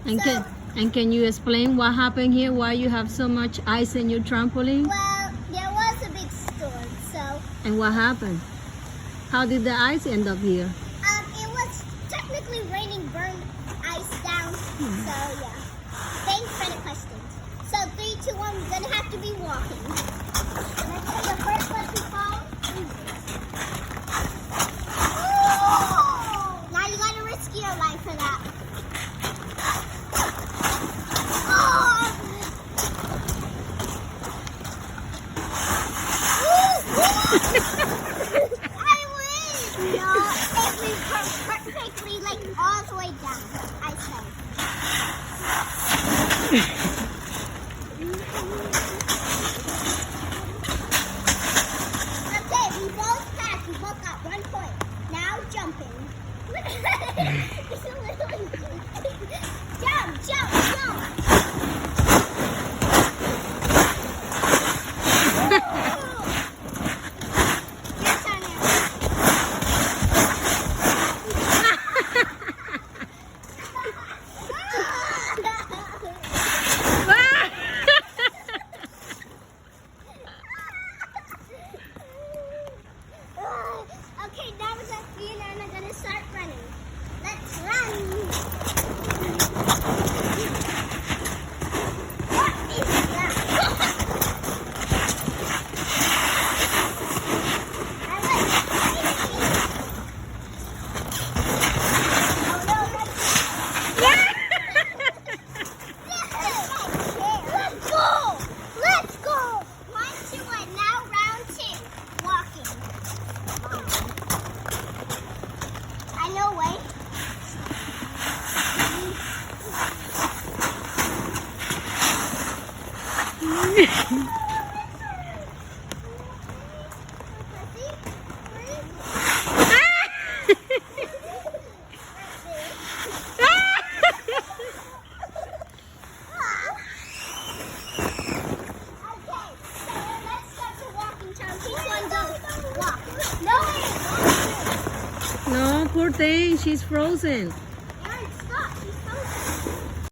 And So, can you explain what happened here? Why you have so much ice in your trampoline? well, there was a big storm, so And what happened? How did the ice end up here? it was technically raining burned ice down. So yeah. Thanks for the questions. So 3, 2, 1, we're gonna have to be walking. Let's say the first one to fall loses. Oh! Now you gotta risk your life for that. Oh! I win! No, take me perfectly, like all the way down. I said. Okay, we both passed. We both got 1 point. Now jumping. It's a little jump, jump, jump. Your turn, Okay, now we're at me and I'm gonna start running. Let's run. What is that? I went crazy. Oh no, that's Let's go! Let's go! 1, 2, 1. Now round 2. Walking. I know way. No, poor thing, she's frozen.